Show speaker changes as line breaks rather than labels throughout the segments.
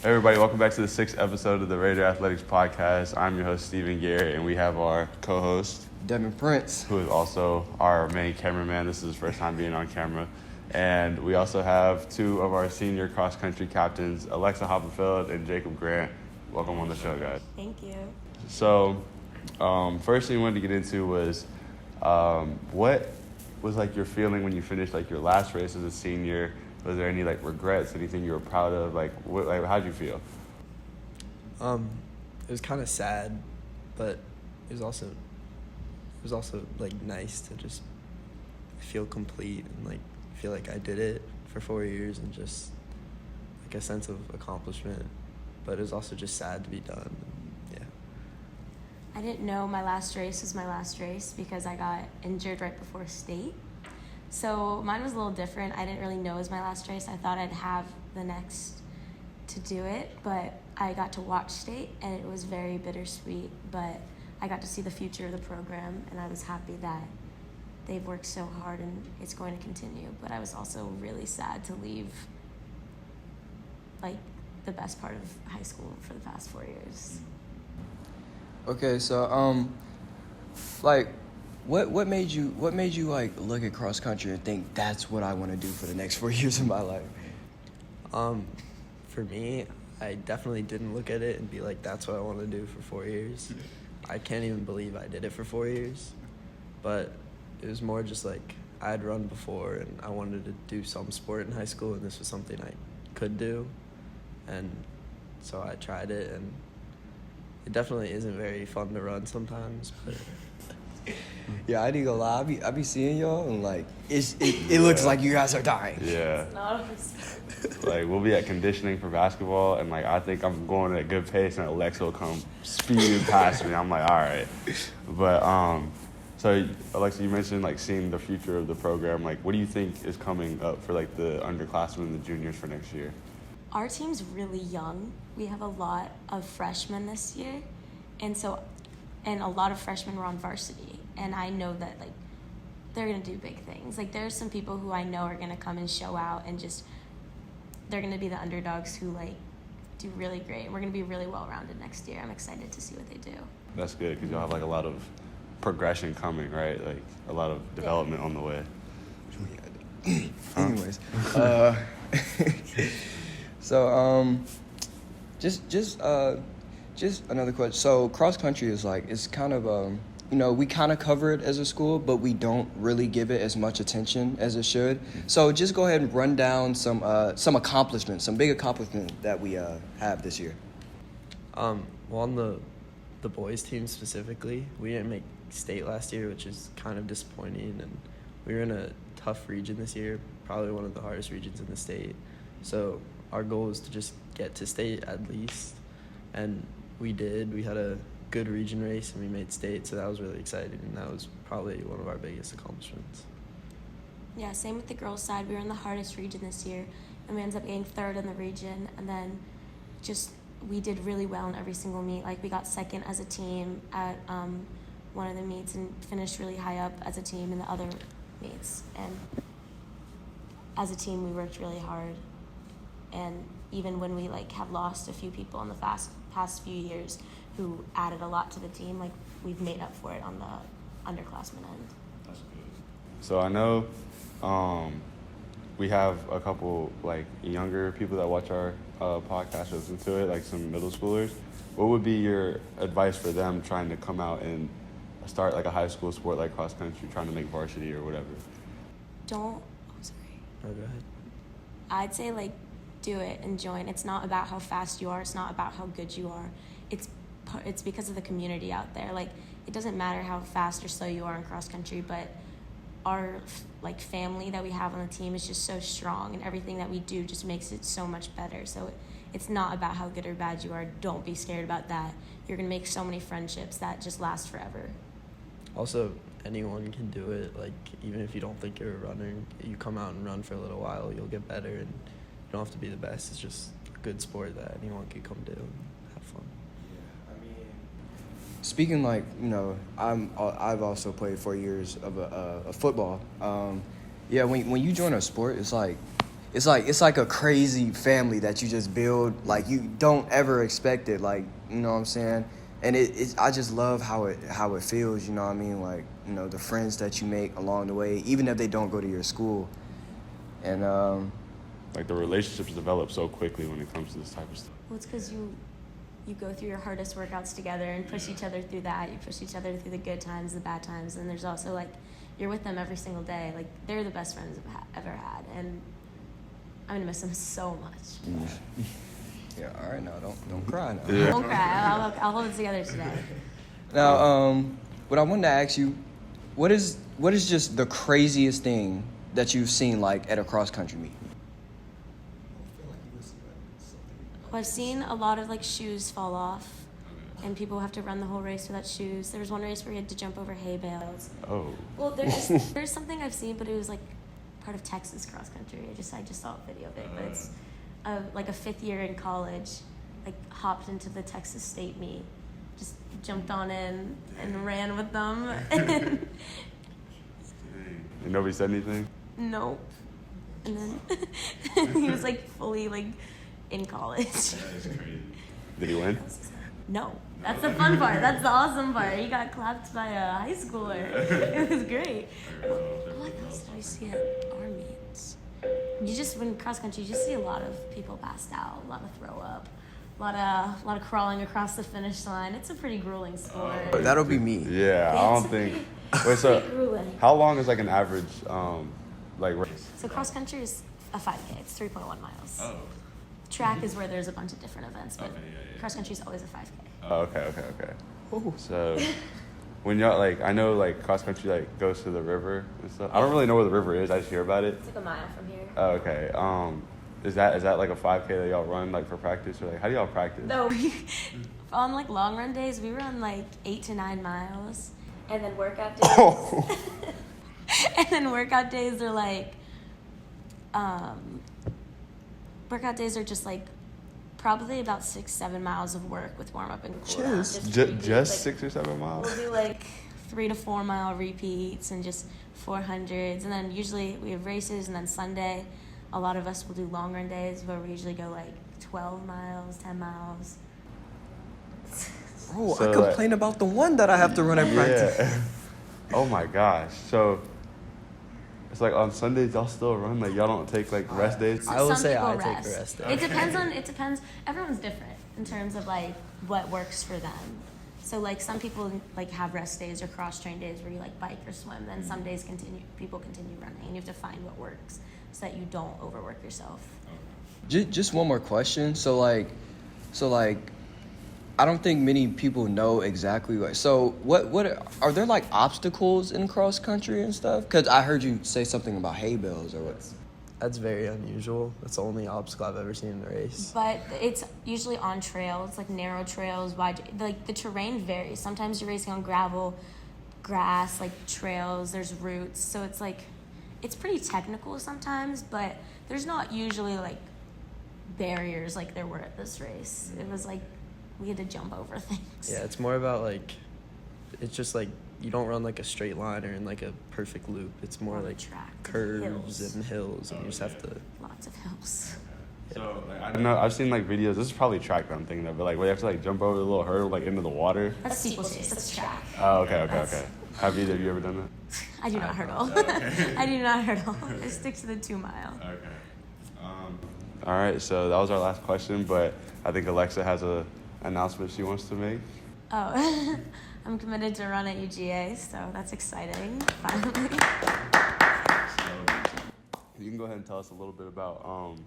Hey everybody, welcome back to the 6th episode of the Raider Athletics Podcast. I'm your host, Stephen Garrett, and we have our co-host,
Devin Prince,
who is also our main cameraman. This is his first time being on camera. And we also have two of our senior cross-country captains, Alexa Hoppenfeld and Jacob Grant. Welcome on the show, guys.
Thank you.
So, first thing we wanted to get into was what was like your feeling when you finished like your last race as a senior? Was there any like regrets, anything you were proud of? How'd you feel?
it was kind of sad, but it was also like nice to just feel complete and like feel like I did it for 4 years and just like a sense of accomplishment. But it was also just sad to be done. Yeah.
I didn't know my last race was my last race because I got injured right before state. So mine was a little different. I didn't really know it was my last race. I thought I'd have the next to do it, but I got to watch state and it was very bittersweet, but I got to see the future of the program and I was happy that they've worked so hard and it's going to continue. But I was also really sad to leave like the best part of high school for the past 4 years.
Okay, so what made you like look at cross country and think that's what I want to do for the next 4 years of my life? For me, I definitely didn't look at it and be like, that's what I want to do for 4 years. I can't even believe I did it for 4 years. But it was more just like I had run before and I wanted to do some sport in high school and this was something I could do. And so I tried it, and it definitely isn't very fun to run sometimes, but yeah, I ain't gonna lie. I be seeing y'all and like it looks like you guys are dying.
Yeah.
It's not a sport.
Like we'll be at conditioning for basketball, and like I think I'm going at a good pace, and Alexa will come speeding past me. I'm like, all right. But so Alexa, you mentioned like seeing the future of the program. Like, what do you think is coming up for like the underclassmen and the juniors for next year?
Our team's really young. We have a lot of freshmen this year, and a lot of freshmen were on varsity, and I know that like they're gonna do big things. Like there's some people who I know are gonna come and show out and just they're gonna be the underdogs who like do really great. We're gonna be really well-rounded next year. I'm excited to see what they do.
That's good because you'll have like a lot of progression coming, right? Like a lot of development on the way.
Anyways, so just another question. So cross country is like, it's kind of we kind of cover it as a school, but we don't really give it as much attention as it should. So just go ahead and run down some accomplishments, some big accomplishments that we have this year.
Well, on the boys team specifically, we didn't make state last year, which is kind of disappointing, and we were in a tough region this year, probably one of the hardest regions in the state. So our goal was to just get to state at least, and we did. We had a good region race and we made state, so that was really exciting, and that was probably one of our biggest accomplishments.
Yeah, same with the girls' side. We were in the hardest region this year, and we ended up getting third in the region, and then we did really well in every single meet. Like we got second as a team at one of the meets and finished really high up as a team in the other meets. And as a team, we worked really hard. And even when we like have lost a few people in the past few years who added a lot to the team, like we've made up for it on the underclassmen end.
That's good. So I know we have a couple like younger people that watch our podcast, listen to it, like some middle schoolers. What would be your advice for them trying to come out and start like a high school sport like cross country, trying to make varsity or whatever?
Oh,
Go ahead.
I'd say like do it and join. It's not about how fast you are. It's not about how good you are. It's because of the community out there. Like it doesn't matter how fast or slow you are in cross country, but our like family that we have on the team is just so strong, and everything that we do just makes it so much better. So it's not about how good or bad you are. Don't be scared about that. You're gonna make so many friendships that just last forever.
Also, anyone can do it. Like even if you don't think you're a runner, you come out and run for a little while, you'll get better, and you don't have to be the best. It's just a good sport that anyone can come do and have fun.
Speaking like, I've also played 4 years of a football. When you join a sport, it's like
it's like a crazy family that you just build. Like, you don't ever expect it. Like, you know what I'm saying? And I just love how it feels. You know what I mean? Like, you know, the friends that you make along the way, even if they don't go to your school, and
like the relationships develop so quickly when it comes to this type of stuff.
Well, it's because you go through your hardest workouts together and push each other through that. You push each other through the good times, the bad times, and there's also like you're with them every single day. Like, they're the best friends I've ever had, and I'm gonna miss them so much.
Yeah, all right, now don't cry now.
Yeah.
I won't cry. I'll hold it together today.
Now, what I wanted to ask you, what is just the craziest thing that you've seen, like, at a cross country meet?
Well, I've seen a lot of like shoes fall off, and people have to run the whole race without shoes. There was one race where you had to jump over hay bales.
Oh.
Well, there's something I've seen, but it was like part of Texas cross country. I just saw a video of it, but it's like a 5th year in college, like hopped into the Texas State meet, just jumped on in and ran with them.
And nobody said anything?
Nope. And then he was like fully like in college.
That is crazy. Did he win?
No. That's the fun part. That's the awesome part. He got clapped by a high schooler. It was great. What else did I see at our meets? When cross country, you just see a lot of people passed out, a lot of throw up, a lot of crawling across the finish line. It's a pretty grueling sport.
That'll be me.
Yeah, I don't think. Wait, so
Grueling.
how long is like an average like race?
So cross country is a 5K. It's 3.1 miles.
Oh.
Track is where there's a bunch of different events, but
Okay, yeah.
cross country is always a 5K.
Oh, okay. So when y'all like, I know like cross country like goes to the river and stuff. I don't really know where the river is. I just hear about it.
It's like a mile from here.
Oh, okay. Is that like a 5K that y'all run like for practice, or like how do y'all practice?
No, on like long run days, we run like 8 to 9 miles, and then workout days.
Oh.
And then workout days are like, workout days are just like probably about 6-7 miles of work with warm up and cool down.
Just
repeats,
Just
like,
6 or 7 miles?
We'll do like 3 to 4 mile repeats and just 400s, and then usually we have races, and then Sunday, a lot of us will do long run days where we usually go like 12 miles, 10 miles.
Bro,
So,
I complain about the one that I have to run at practice.
Yeah. Oh my gosh. So it's like on Sundays y'all still run? Like y'all don't take like rest days?
I will
Some
say
people
I take a rest day.
It depends. Everyone's different in terms of like what works for them. So like some people like have rest days or cross train days where you like bike or swim. Then some days people continue running, and you have to find what works so that you don't overwork yourself.
Just one more question. So like, I don't think many people know exactly what. So what are there like obstacles in cross country and stuff? Because I heard you say something about hay bales or what.
That's very unusual. That's the only obstacle I've ever seen in a race.
But it's usually on trails, like narrow trails, wide. Like the terrain varies. Sometimes you're racing on gravel, grass, like trails. There's roots, so it's like it's pretty technical sometimes. But there's not usually like barriers like there were at this race. It was like we had to jump over things.
Yeah, it's more about like, it's just like you don't run like a straight line or in like a perfect loop. It's more
On the
like
track,
curves
hills.
and hills, and you just have to.
Lots of hills.
So like, I don't know, I've seen like videos, this is probably track that I'm thinking of, but like where you have to like jump over the little hurdle like into the water.
That's steeplechase. That's track.
Oh, okay. Have either of you ever done that?
I do not hurdle. I do not hurdle. I stick to the 2 mile.
Okay. All right, so that was our last question, but I think Alexa has a announcement she wants to make.
Oh, I'm committed to run at UGA, so that's exciting. Finally.
You can go ahead and tell us a little bit about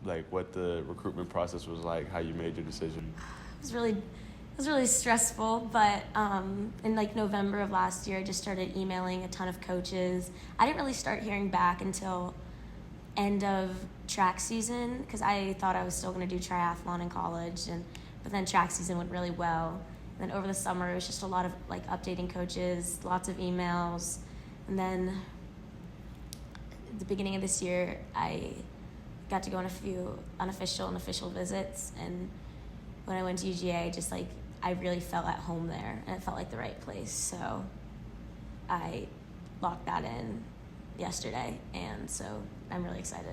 like what the recruitment process was like, how you made your decision.
It was really stressful, but in like November of last year, I just started emailing a ton of coaches. I didn't really start hearing back until end of track season because I thought I was still going to do triathlon in college, but then track season went really well. And then over the summer, it was just a lot of like updating coaches, lots of emails, and then at the beginning of this year, I got to go on a few unofficial and official visits, and when I went to UGA, just like I really felt at home there, and it felt like the right place. So I locked that in yesterday, and so I'm really excited.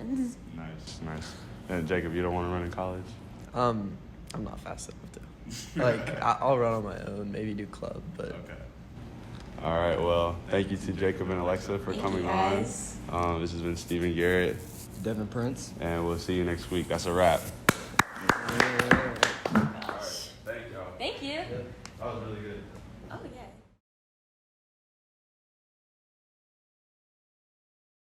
Nice. And Jacob, you don't want to run in college?
I'm not fast enough to. Like, I'll run on my own, maybe do club, but.
Okay. All right. Well, thank you to Jacob and Alexa for
Thank
coming
you, guys.
on. This has been Stephen Garrett,
Devin Prince.
and we'll see you next week. That's a wrap.
Gosh.
Thank y'all.
Thank you.
That was really good.
Oh, yeah.